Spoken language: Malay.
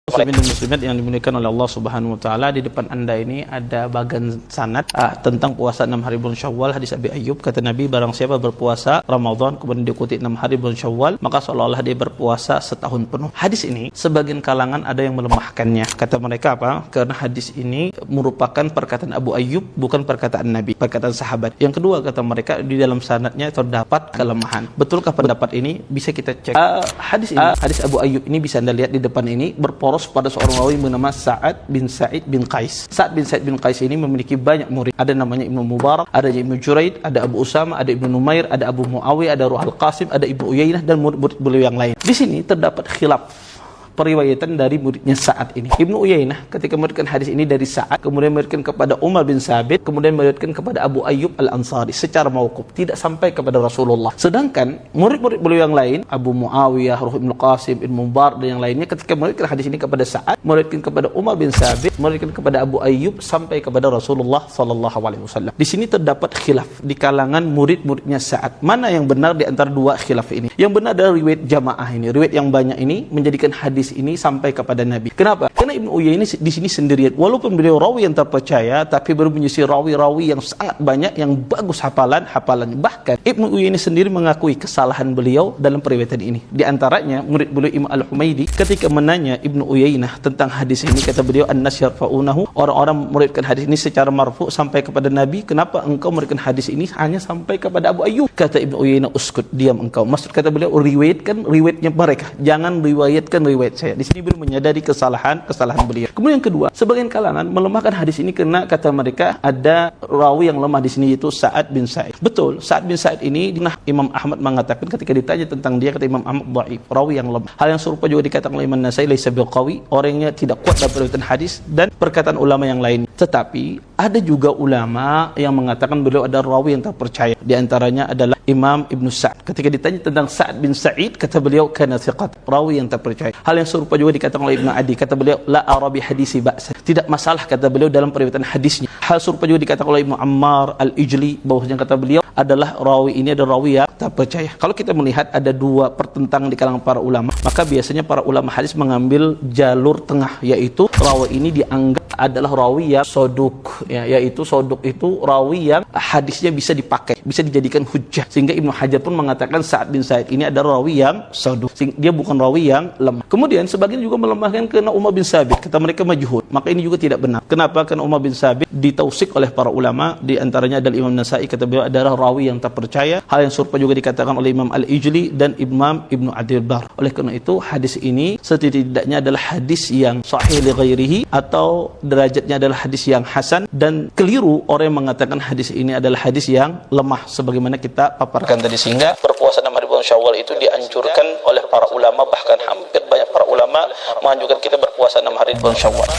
Muslimin dan muslimat yang dimuliakan oleh Allah Subhanahu wa taala, di depan Anda ini ada bagan sanad tentang puasa 6 hari bulan Syawal. Hadis Abi Ayyub, kata Nabi, barang siapa berpuasa Ramadan kemudian diikuti 6 hari bulan Syawal, maka seolah-olah dia berpuasa setahun penuh. Hadis ini sebagian kalangan ada yang melemahkannya. Kata mereka apa? Karena hadis ini merupakan perkataan Abu Ayyub, bukan perkataan Nabi, perkataan sahabat. Yang kedua, kata mereka, di dalam sanadnya terdapat kelemahan. Betulkah pendapat ini? Bisa kita cek. Hadis ini, hadis Abu Ayyub ini bisa Anda lihat di depan ini berporos pada seorang rawi bernama Sa'ad bin Sa'id bin Qais. Sa'ad bin Sa'id bin Qais ini memiliki banyak murid. Ada namanya Ibnu Mubarak, ada Ibnu Juraid, ada Abu Usama, ada Ibnu Numair, ada Abu Muawiyah, ada Ruh al-Qasim, ada Ibnu Uyainah dan murid-murid beliau yang lain. Di sini terdapat khilaf periwayatan dari muridnya Sa'ad ini. Ibnu Uyainah ketika meriwayatkan hadis ini dari Sa'ad, kemudian meriwayatkan kepada Umar bin Sabit, kemudian meriwayatkan kepada Abu Ayyub al-Ansari secara mauquf, tidak sampai kepada Rasulullah. Sedangkan murid-murid beliau yang lain, Abu Muawiyah, Ruh Ibnu Qasim, Ibnu Mubarak dan yang lainnya, ketika meriwayatkan hadis ini kepada Sa'ad, meriwayatkan kepada Umar bin Sabit, meriwayatkan kepada Abu Ayyub sampai kepada Rasulullah sallallahu alaihi wasallam. Di sini terdapat khilaf di kalangan murid-muridnya Sa'ad. Mana yang benar di antara dua khilaf ini? Yang benar adalah riwayat jamaah ini, riwayat yang banyak ini menjadikan hadis ini sampai kepada Nabi. Kenapa? Karena Ibnu Uyainah di sini sendirian. Walaupun beliau rawi yang terpercaya, tapi baru menyisi rawi-rawi yang sangat banyak yang bagus hafalannya. Bahkan Ibnu Uyainah sendiri mengakui kesalahan beliau dalam periwayatan ini. Di antaranya murid beliau Imam Al-Humaidi ketika menanya Ibnu Uyainah tentang hadis ini, kata beliau, "An-nas yarfa'unahu", orang-orang meriwayatkan hadis ini secara marfu sampai kepada Nabi. Kenapa engkau meriwayatkan hadis ini hanya sampai kepada Abu Ayyub? Kata Ibnu Uyainah, "Uskut, diam engkau." Maksud kata beliau, riwayatkan riwayatnya mereka, jangan riwayatkan riwayat saya. Di sini beliau menyadari kesalahan beliau. Kemudian yang kedua, sebagian kalangan melemahkan hadis ini karena kata mereka ada rawi yang lemah di sini, yaitu Sa'ad bin Sa'id. Betul, Sa'ad bin Sa'id ini Imam Ahmad mengatakan ketika ditanya tentang dia, kata Imam Ahmad, dhaif, rawi yang lemah. Hal yang serupa juga dikatakan oleh Imam Nasai, laisa biqawi, orangnya tidak kuat dalam periwayatan hadis, dan perkataan ulama yang lain. Tetapi ada juga ulama yang mengatakan beliau ada rawi yang terpercaya. Di antaranya adalah Imam Ibnu Sa'd. Ketika ditanya tentang Sa'ad bin Sa'id, kata beliau kana thiqat, rawi yang terpercaya. Hal yang serupa juga dikatakan oleh Ibnu Adi, kata beliau la arabi hadisi ba'sa, tidak masalah kata beliau dalam periwayatan hadisnya. Hal serupa juga dikatakan oleh Ibnu Ammar Al-Ijli, bahwasanya kata beliau adalah rawi ini adalah rawi yang terpercaya. Kalau kita melihat ada dua pertentangan di kalangan para ulama, maka biasanya para ulama hadis mengambil jalur tengah, yaitu rawi ini dianggap adalah rawi yang soduk, yaitu soduk itu rawi yang hadisnya bisa dipakai, bisa dijadikan hujjah. Sehingga Ibnu Hajar pun mengatakan Sa'ad bin Sa'id ini adalah rawi yang soduk, dia bukan rawi yang lemah. Kemudian sebagian juga melemahkan karena Umar bin Sabit, kata mereka majhul. Maka ini juga tidak benar. Kenapa? Karena Umar bin Sabit ditausik oleh para ulama, di antaranya adalah Imam Nasai, kata beliau adalah rawi yang terpercaya. Hal yang serupa juga dikatakan oleh Imam Al-Ijli dan Imam Ibnu Abdul Bar. Oleh karena itu hadis ini setidaknya adalah hadis yang sahih li ghairihi, atau derajatnya adalah hadis yang hasan, dan keliru orang yang mengatakan hadis ini adalah hadis yang lemah sebagaimana kita paparkan tadi. Sehingga berpuasa 6 hari bulan Syawal itu dianjurkan oleh para ulama, bahkan hampir banyak para ulama menganjurkan kita berpuasa 6 hari bulan Syawal.